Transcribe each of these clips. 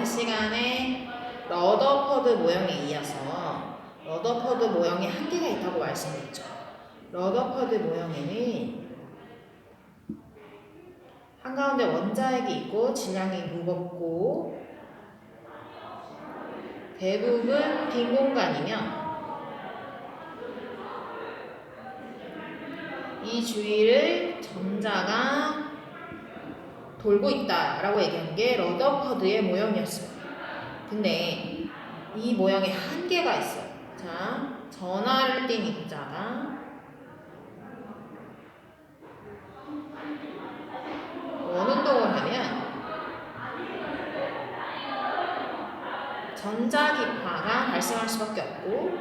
이번 시간에 러더퍼드 모형에 이어서 러더퍼드 모형에 한계가 있다고 말씀드렸죠. 러더퍼드 모형에는 한가운데 원자핵이 있고 질량이 무겁고 대부분 빈 공간이며 이 주위를 전자가 돌고 있다라고 얘기한 게 러더퍼드의 모형이었어요. 근데 이 모형에 한계가 있어요. 자, 전하를 띤 입자가 원운동을 하면 전자기파가 발생할 수밖에 없고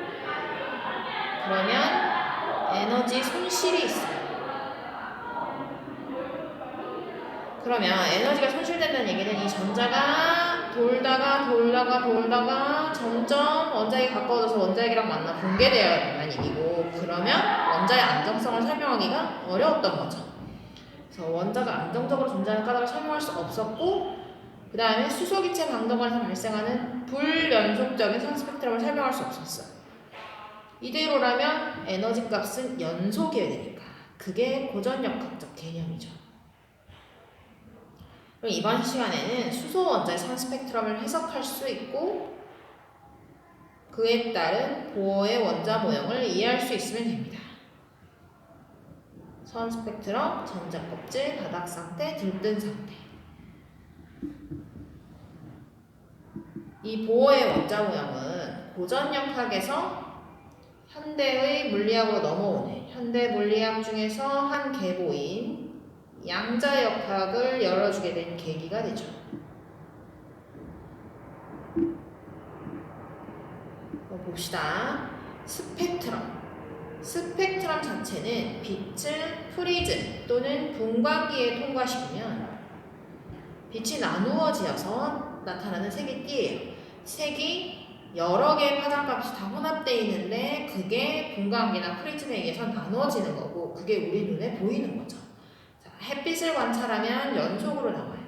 그러면 에너지 손실이 있어요. 그러면 에너지가 손실된다는 얘기는 이 전자가 돌다가 점점 원자핵이 가까워져서 원자핵이랑 만나 붕괴되어야 된다는 얘기고, 그러면 원자의 안정성을 설명하기가 어려웠던 거죠. 그래서 원자가 안정적으로 존재하는 까닭을 설명할 수 없었고, 그 다음에 수소기체 방정관에서 발생하는 불연속적인 선스펙트럼을 설명할 수 없었어요. 이대로라면 에너지 값은 연속이어야 되니까 그게 고전역학적 개념이죠. 그럼 이번 시간에는 수소 원자의 선스펙트럼을 해석할 수 있고 그에 따른 보어의 원자 모형을 이해할 수 있으면 됩니다. 선스펙트럼, 전자껍질, 바닥 상태, 들뜬 상태. 이 보어의 원자 모형은 고전역학에서 현대의 물리학으로 넘어오는 현대 물리학 중에서 한 계보인 양자역학을 열어주게 된 계기가 되죠. 봅시다. 스펙트럼 자체는 빛을 프리즘 또는 분광기에 통과시키면 빛이 나누어지어서 나타나는 색의 띠예요. 색이 여러 개의 파장값이 다 혼합되어 있는데 그게 분광기나 프리즘에 의해서 나누어지는 거고, 그게 우리 눈에 보이는 거죠. 자, 햇빛을 관찰하면 연속으로 나와요.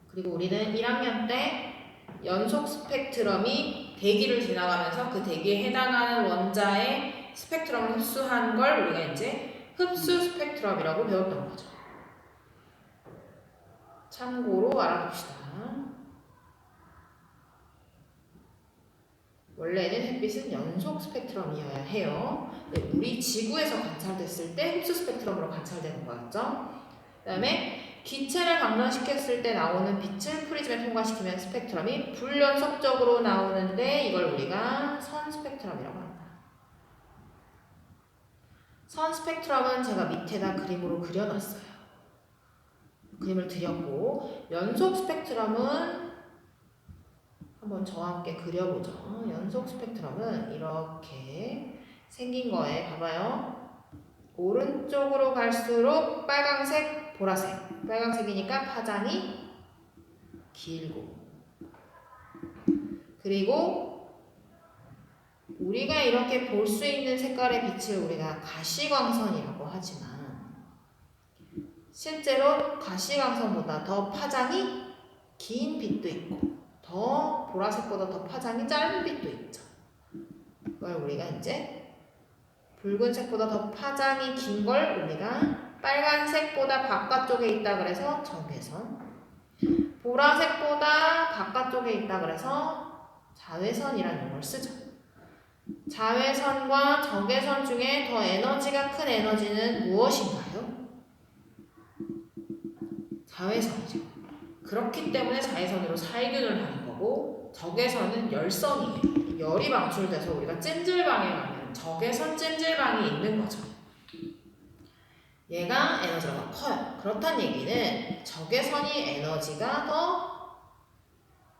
그리고 우리는 1학년 때 연속 스펙트럼이 대기를 지나가면서 그 대기에 해당하는 원자의 스펙트럼을 흡수한 걸 우리가 이제 흡수 스펙트럼이라고 배웠던 거죠. 참고로 알아둡시다. 원래는 햇빛은 연속 스펙트럼이어야 해요. 우리 지구에서 관찰됐을 때 흡수 스펙트럼으로 관찰되는 거였죠. 그 다음에 기체를 방전시켰을 때 나오는 빛을 프리즘에 통과시키면 스펙트럼이 불연속적으로 나오는데 이걸 우리가 선 스펙트럼이라고 합니다. 선 스펙트럼은 제가 밑에다 그림으로 그려놨어요. 그림을 드렸고, 연속 스펙트럼은 한번 저와 함께 그려보죠. 연속 스펙트럼은 이렇게 생긴 거에 봐봐요. 오른쪽으로 갈수록 빨강색, 보라색. 빨강색이니까 파장이 길고, 그리고 우리가 이렇게 볼 수 있는 색깔의 빛을 우리가 가시광선이라고 하지만 실제로 가시광선보다 더 파장이 긴 빛도 있고 더 보라색보다 더 파장이 짧은 빛도 있죠. 그걸 우리가 이제 붉은색보다 더 파장이 긴 걸 우리가 빨간색보다 바깥쪽에 있다 그래서 적외선, 보라색보다 바깥쪽에 있다 그래서 자외선이라는 용어를 쓰죠. 자외선과 적외선 중에 더 에너지가 큰 에너지는 무엇인가요? 자외선이죠. 그렇기 때문에 자외선으로 살균을 하는 거고, 적외선은 열선이에요. 열이 방출돼서 우리가 찜질방에 가면 적외선 찜질방이 있는 거죠. 얘가 에너지가 더 커요. 그렇다는 얘기는 적외선이 에너지가 더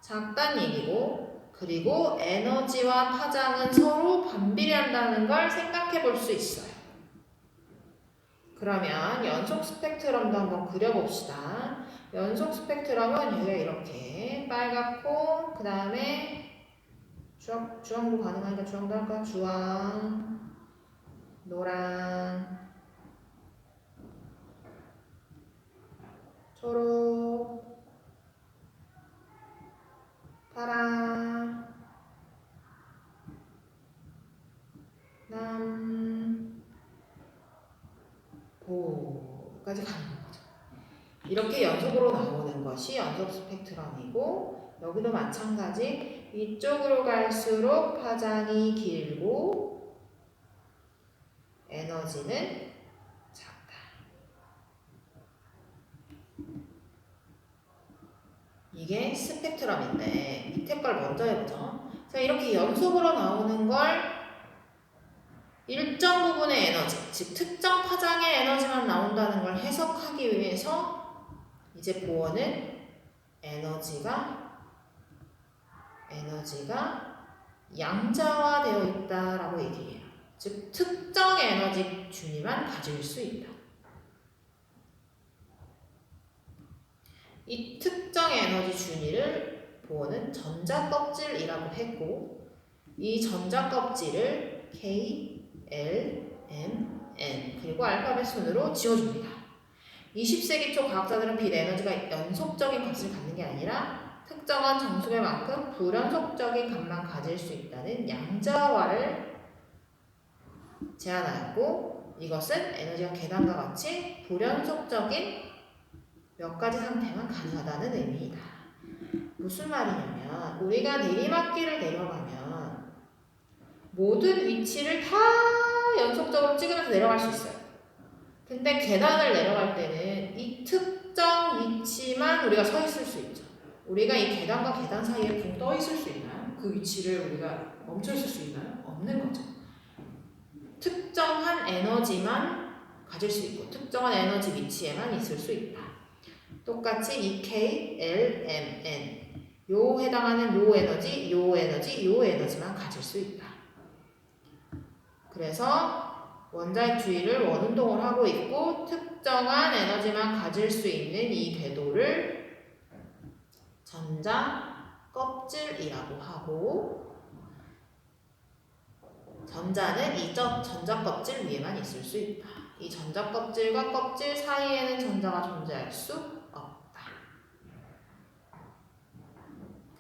작다는 얘기고, 그리고 에너지와 파장은 서로 반비례한다는 걸 생각해 볼 수 있어요. 그러면 연속 스펙트럼도 한번 그려봅시다. 연속 스펙트럼은 여기가 이렇게 빨갛고, 그 다음에 주황도 가능하니까 주황도 할까? 주황, 노랑, 초록, 여기까지 가는 거죠. 이렇게 연속으로 나오는 것이 연속 스펙트럼이고 여기도 마찬가지 이쪽으로 갈수록 파장이 길고 에너지는 작다. 이게 스펙트럼인데 밑에 걸 먼저 해보죠. 자, 이렇게 연속으로 나오는 걸 일정 부분의 에너지, 즉 특정 파장의 에너지만 나온다는 걸 해석하기 위해서 이제 보어는 에너지가 양자화되어 있다라고 얘기해요. 즉 특정 에너지 준위만 가질 수 있다. 이 특정 에너지 준위를 보어는 전자껍질이라고 했고 이 전자껍질을 K, L, M, N 그리고 알파벳 순으로 지어줍니다. 20세기 초 과학자들은 빛 에너지가 연속적인 값을 갖는 게 아니라 특정한 정수배만큼 불연속적인 값만 가질 수 있다는 양자화를 제안하였고 이것은 에너지가 계단과 같이 불연속적인 몇 가지 상태만 가능하다는 의미이다. 무슨 말이냐면 우리가 내리막길을 내려가면 모든 위치를 다 연속적으로 찍으면서 내려갈 수 있어요. 근데 계단을 내려갈 때는 이 특정 위치만 우리가 서 있을 수 있죠. 우리가 이 계단과 계단 사이에 붕 떠 있을 수 있나요? 그 위치를 우리가 멈춰 있을 수 있나요? 없는 거죠. 특정한 에너지만 가질 수 있고 특정한 에너지 위치에만 있을 수 있다. 똑같이 이 K, L, M, N 요 해당하는 요 에너지만 가질 수 있다. 그래서 원자의 주위를 원운동을 하고 있고 특정한 에너지만 가질 수 있는 이 궤도를 전자껍질이라고 하고 전자는 이 전자껍질 위에만 있을 수 있다. 이 전자껍질과 껍질 사이에는 전자가 존재할 수 없다.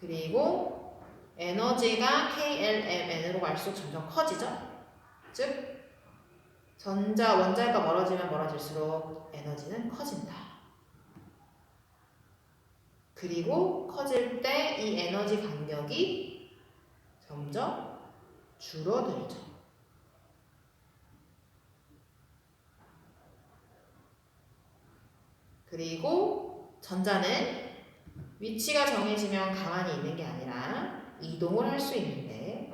그리고 에너지가 K, L, M, N으로 갈수록 점점 커지죠. 즉 원자가 멀어지면 멀어질수록 에너지는 커진다. 그리고 커질 때 이 에너지 간격이 점점 줄어들죠. 그리고 전자는 위치가 정해지면 가만히 있는 게 아니라 이동을 할 수 있는데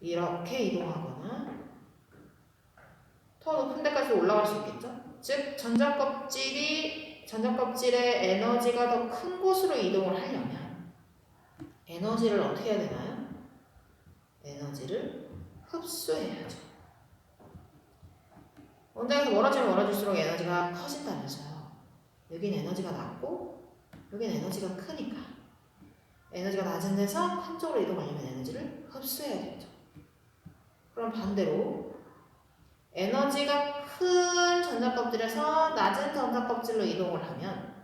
이렇게 이동하거나 더 높은 데까지 올라갈 수 있겠죠? 즉 전자껍질의 에너지가 더 큰 곳으로 이동을 하려면 에너지를 어떻게 해야 되나요? 에너지를 흡수해야죠. 원자에서 멀어지면 멀어질수록 에너지가 커진다면서요. 여긴 에너지가 낮고 여긴 에너지가 크니까 에너지가 낮은 데서 한쪽으로 이동하려면 에너지를 흡수해야겠죠. 그럼 반대로 에너지가 큰 전자껍질에서 낮은 전자껍질로 이동을 하면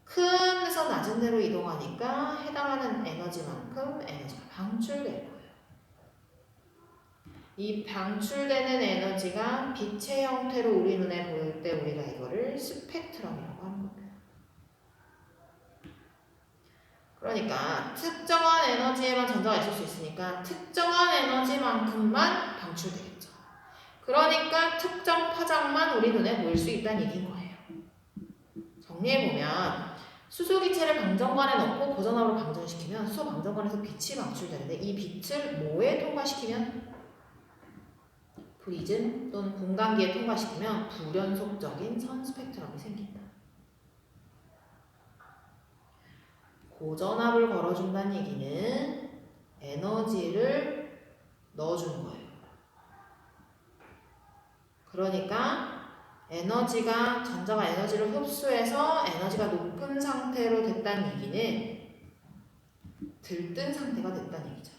큰 데서 낮은 데로 이동하니까 해당하는 에너지만큼 에너지가 방출될 거예요. 이 방출되는 에너지가 빛의 형태로 우리 눈에 보일 때 우리가 이거를 스펙트럼이라고 하는 겁니다. 그러니까 특정한 에너지에만 전자가 있을 수 있으니까 특정한 에너지만큼만 방출되겠죠. 그러니까 특정 파장만 우리 눈에 보일 수 있다는 얘기인 거예요. 정리해보면 수소기체를 방전관에 넣고 고전압으로 방전시키면 수소 방전관에서 빛이 방출되는데 이 빛을 뭐에 통과시키면? 프리즘 또는 분광기에 통과시키면 불연속적인 선 스펙트럼이 생긴다. 고전압을 걸어준다는 얘기는 에너지를 넣어주는 거예요. 그러니까 전자가 에너지를 흡수해서 에너지가 높은 상태로 됐다는 얘기는 들뜬 상태가 됐다는 얘기죠.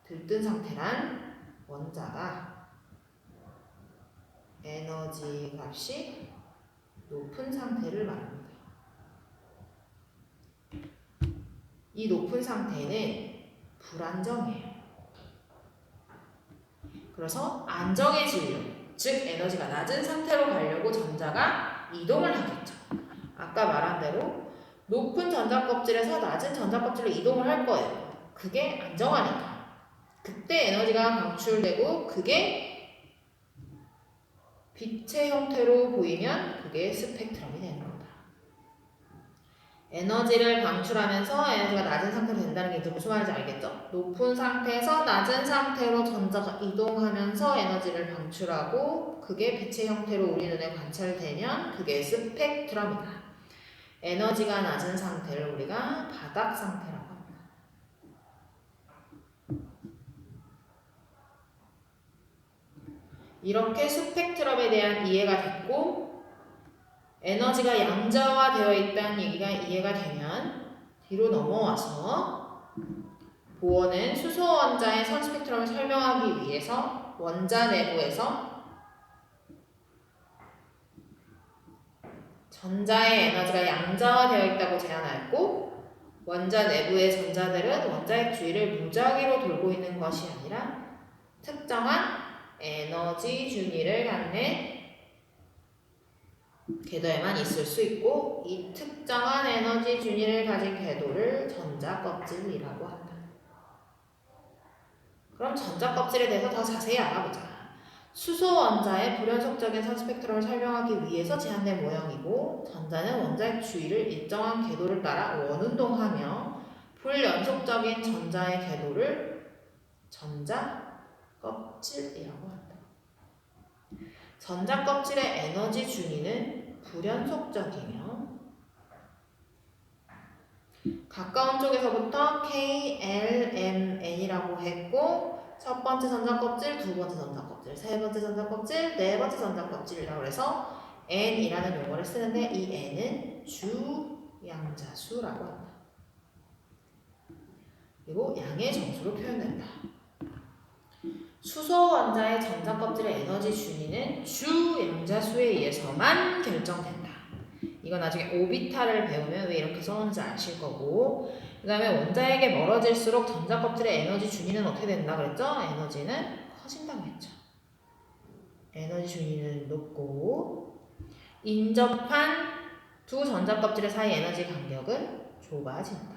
들뜬 상태란 원자가 에너지 값이 높은 상태를 말합니다. 이 높은 상태는 불안정해요. 그래서 안정해지려면, 즉 에너지가 낮은 상태로 가려고 전자가 이동을 하겠죠. 아까 말한 대로 높은 전자 껍질에서 낮은 전자 껍질로 이동을 할 거예요. 그게 안정화니까. 그때 에너지가 방출되고 그게 빛의 형태로 보이면 그게 스펙트럼이 되는 겁니다. 에너지를 방출하면서 에너지가 낮은 상태로 된다는 게 이제 무슨 말인지 알겠죠? 높은 상태에서 낮은 상태로 전자가 이동하면서 에너지를 방출하고 그게 빛의 형태로 우리 눈에 관찰되면 그게 스펙트럼이다. 에너지가 낮은 상태를 우리가 바닥 상태라고 합니다. 이렇게 스펙트럼에 대한 이해가 됐고 에너지가 양자화되어 있다는 얘기가 이해가 되면 뒤로 넘어와서 보어는 수소 원자의 선 스펙트럼을 설명하기 위해서 원자 내부에서 전자의 에너지가 양자화되어 있다고 제안하였고 원자 내부의 전자들은 원자핵 주위를 무작위로 돌고 있는 것이 아니라 특정한 에너지 준위를 갖는 궤도에만 있을 수 있고 이 특정한 에너지 준위를 가진 궤도를 전자껍질이라고 한다. 그럼 전자껍질에 대해서 더 자세히 알아보자. 수소 원자의 불연속적인 선 스펙트럼을 설명하기 위해서 제한된 모형이고 전자는 원자핵 주위를 일정한 궤도를 따라 원운동하며 불연속적인 전자의 궤도를 전자껍질이라고 한다. 전자껍질의 에너지 준위는 불연속적이며 가까운 쪽에서부터 KLMN이라고 했고 첫 번째 전자껍질, 두 번째 전자껍질, 세 번째 전자껍질, 네 번째 전자껍질이라고 해서 N이라는 용어를 쓰는데 이 N은 주양자수라고 한다. 그리고 양의 정수로 표현된다. 수소 원자의 전자껍질의 에너지 준위는 주양자수에 의해서만 결정된다. 이건 나중에 오비탈을 배우면 왜 이렇게 써놓는지 아실 거고 그 다음에 원자에게 멀어질수록 전자껍질의 에너지 준위는 어떻게 된다 그랬죠? 에너지는 커진다고 했죠. 에너지 준위는 높고 인접한 두 전자껍질 사이 에너지 간격은 좁아진다.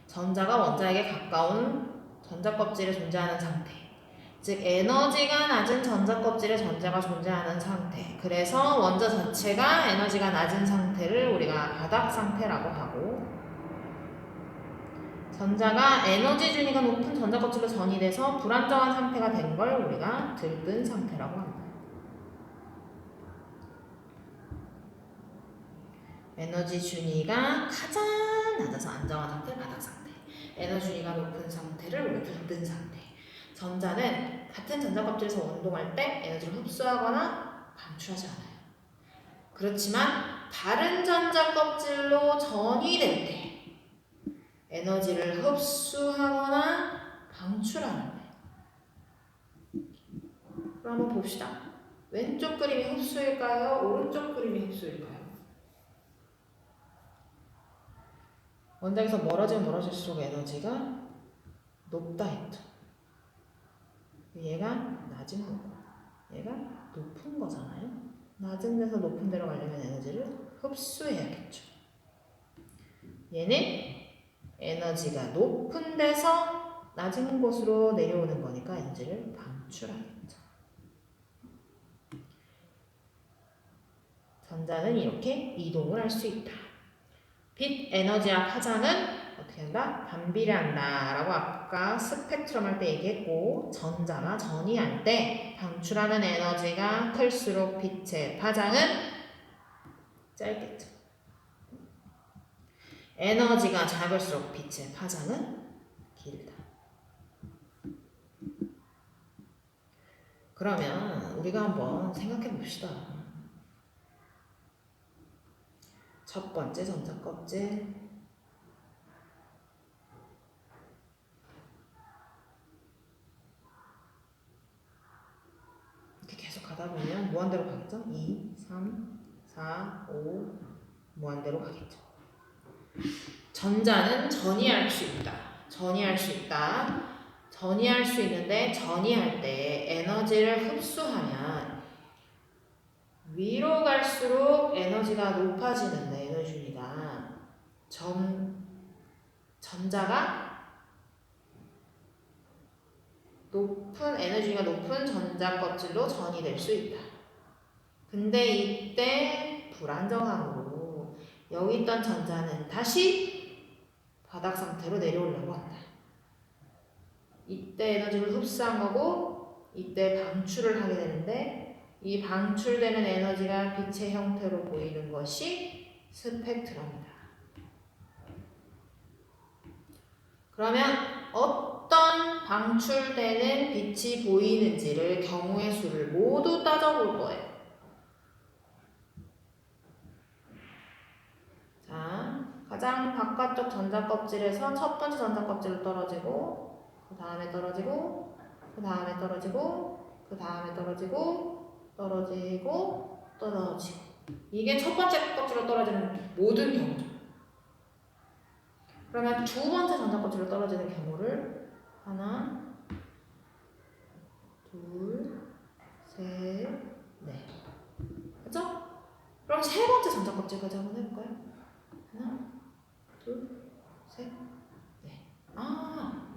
전자가 원자에게 가까운 전자껍질에 존재하는 상태, 즉 에너지가 낮은 전자껍질에 전자가 존재하는 상태. 그래서 원자 자체가 에너지가 낮은 상태를 우리가 바닥 상태라고 하고 전자가 에너지 준위가 높은 전자껍질로 전이 돼서 불안정한 상태가 된 걸 우리가 들뜬 상태라고 합니다. 에너지 준위가 가장 낮아서 안정한 상태, 바닥 상태. 에너지 준위가 높은 상태를 우리가 들뜬 상태. 전자는 같은 전자껍질에서 운동할 때 에너지를 흡수하거나 방출하지 않아요. 그렇지만 다른 전자껍질로 전이 될 때 에너지를 흡수하거나 방출하는 거예요. 그럼 한번 봅시다. 왼쪽 그림이 흡수일까요? 오른쪽 그림이 흡수일까요? 원자에서 멀어지면 멀어질수록 에너지가 높다 했죠. 얘가 낮은 거고 얘가 높은 거잖아요. 낮은 데서 높은 데로 가려면 에너지를 흡수해야겠죠. 얘는 에너지가 높은 데서 낮은 곳으로 내려오는 거니까 에너지를 방출하겠죠. 전자는 이렇게 이동을 할 수 있다. 빛 에너지와 파장은 어떻게 한다? 반비례한다 라고 아까 스펙트럼 할 때 얘기했고 전자가 전이할 때 방출하는 에너지가 클수록 빛의 파장은 짧겠죠. 에너지가 작을수록 빛의 파장은 길다. 그러면 우리가 한번 생각해 봅시다. 첫 번째 전자껍질 이렇게 계속 가다 보면 무한대로 가겠죠? 2, 3, 4, 5 무한대로 가겠죠. 전자는 전이할 수 있다. 전이할 수 있다. 전이할 수 있는데 전이할 때 에너지를 흡수하면 위로 갈수록 에너지가 높아지는데 에너지가 전자가 높은 에너지가 높은 전자 껍질로 전이 될 수 있다. 근데 이때 불안정함으로 여기 있던 전자는 다시 바닥 상태로 내려오려고 한다. 이때 에너지를 흡수한 거고 이때 방출을 하게 되는데 이 방출되는 에너지가 빛의 형태로 보이는 것이 스펙트럼이다. 그러면 어떤 방출되는 빛이 보이는지를 경우의 수를 모두 따져볼 거예요. 자, 가장 바깥쪽 전자 껍질에서 첫 번째 전자 껍질로 떨어지고 그 다음에 떨어지고 그 다음에 떨어지고 그 다음에 떨어지고 떨어지고 떨어지고 이게 첫 번째 껍질로 떨어지는 모든 경우죠. 그러면 두 번째 전자 껍질로 떨어지는 경우를 하나 둘 셋 넷 그렇죠? 그럼 세 번째 전자 껍질까지 한번 해볼까요? 하나 둘 셋 넷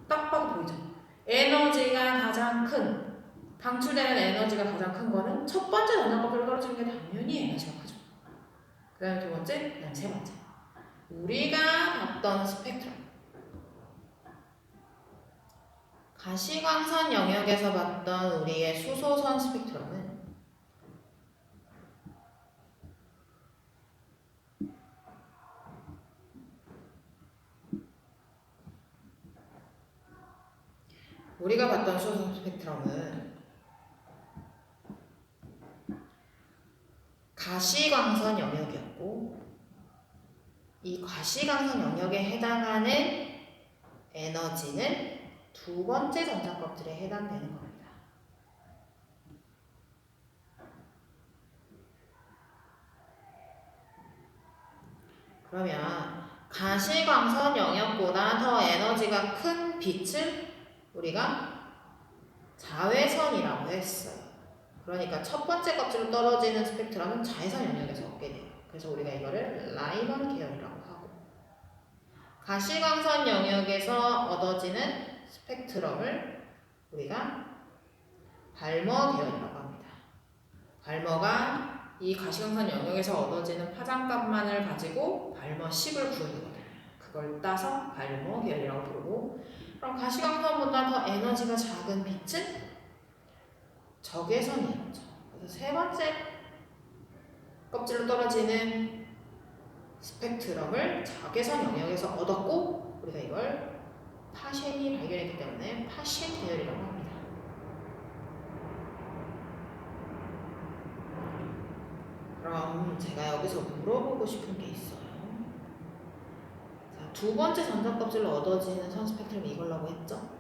딱 봐도 보이죠? 에너지가 가장 큰 방출되는 에너지가 가장 큰 거는 첫 번째 전자 껍질로 떨어지는 게 당연히 에너지가 크죠. 그 다음에 두 번째, 그 다음에 세 번째. 우리가 봤던 스펙트럼. 가시광선 영역에서 봤던 우리의 수소선 스펙트럼은 우리가 봤던 수소선 스펙트럼은 가시광선 영역이었고 이 가시광선 영역에 해당하는 에너지는 두 번째 전자 껍질에 해당되는 겁니다. 그러면 가시광선 영역보다 더 에너지가 큰 빛을 우리가 자외선이라고 했어요. 그러니까 첫 번째 껍질로 떨어지는 스펙트럼은 자외선 영역에서 얻게 돼요. 그래서 우리가 이거를 라이먼 계열이라고 하고 가시광선 영역에서 얻어지는 스펙트럼을 우리가 발머 계열이라고 합니다. 발머가 이 가시광선 영역에서 얻어지는 파장값만을 가지고 발머 10을 구해내거든요. 그걸 따서 발머 계열이라고 부르고 그럼 가시광선보다 더 에너지가 작은 빛은 적외선이었죠. 그래서 세 번째 껍질로 떨어지는 스펙트럼을 적외선 영역에서 얻었고 우리가 이걸 파셴이 발견했기 때문에 파셴 계열이라고 합니다. 그럼 제가 여기서 물어보고 싶은 게 있어요. 자, 두 번째 전자 껍질로 얻어지는 선 스펙트럼이 이걸라고 했죠?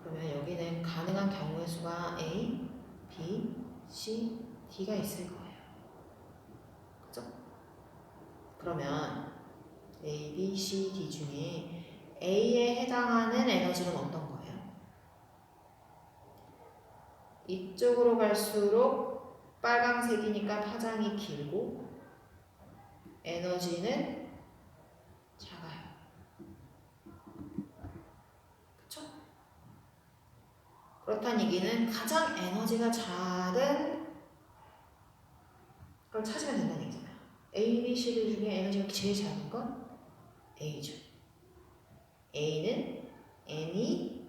그러면 여기는 가능한 경우의 수가 A, B, C, D가 있을 거예요. 그죠? 그러면 A, B, C, D 중에 A에 해당하는 에너지는 어떤 거예요? 이쪽으로 갈수록 빨강색이니까 파장이 길고 에너지는 작아요. 그쵸? 그렇다는 얘기는 가장 에너지가 작은 걸 찾으면 된다는 얘기잖아요. A, B, C 중에 에너지가 제일 작은 건 A죠. A는 N이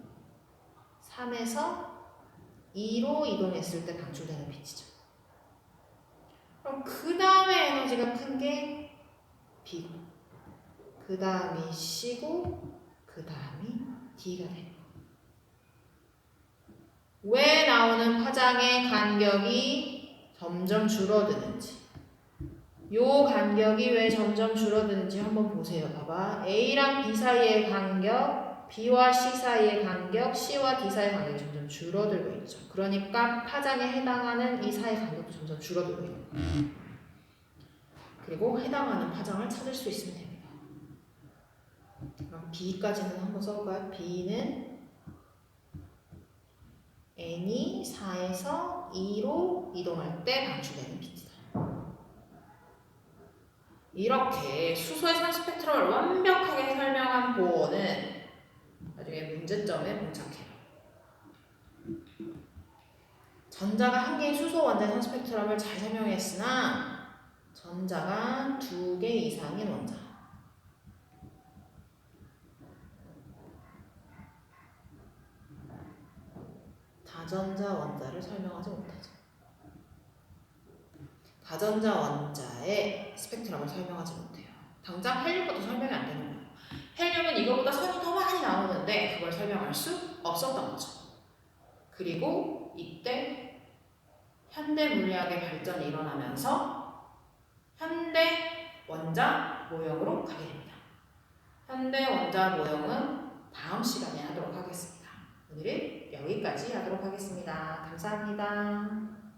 3에서 2로 이동했을 때 방출되는 빛이죠. 그럼 그 다음에 에너지가 큰 게 B고 그 다음이 C고 그 다음이 D가 되는 거예요. 왜 나오는 파장의 간격이 점점 줄어드는지 요 간격이 왜 점점 줄어드는지 한번 보세요. 봐봐. A랑 B 사이의 간격, B와 C 사이의 간격, C와 D 사이의 간격이 점점 줄어들고 있죠. 그러니까 파장에 해당하는 이 사이의 간격도 점점 줄어들고 있는 거예요. 그리고 해당하는 파장을 찾을 수 있으면 됩니다. 그럼 B까지는 한번 써볼까요? B는 n이 4에서 2로 이동할 때 방출되는 빛이다. 이렇게 수소의 선 스펙트럼을 완벽하게 설명한 보어는 나중에 문제점에 봉착해요. 전자가 한 개의 수소 원자의 선 스펙트럼을 잘 설명했으나 전자가 2개 이상인 원자, 다전자 원자를 설명하지 못하죠. 다전자 원자의 스펙트럼을 설명하지 못해요. 당장 헬륨부터 설명이 안 되는 거예요. 헬륨은 이거보다 선이 더 많이 나오는데 그걸 설명할 수 없었던 거죠. 그리고 이때 현대 물리학의 발전이 일어나면서 현대 원자 모형으로 가게 됩니다. 현대 원자 모형은 다음 시간에 하도록 하겠습니다. 오늘은 여기까지 하도록 하겠습니다. 감사합니다.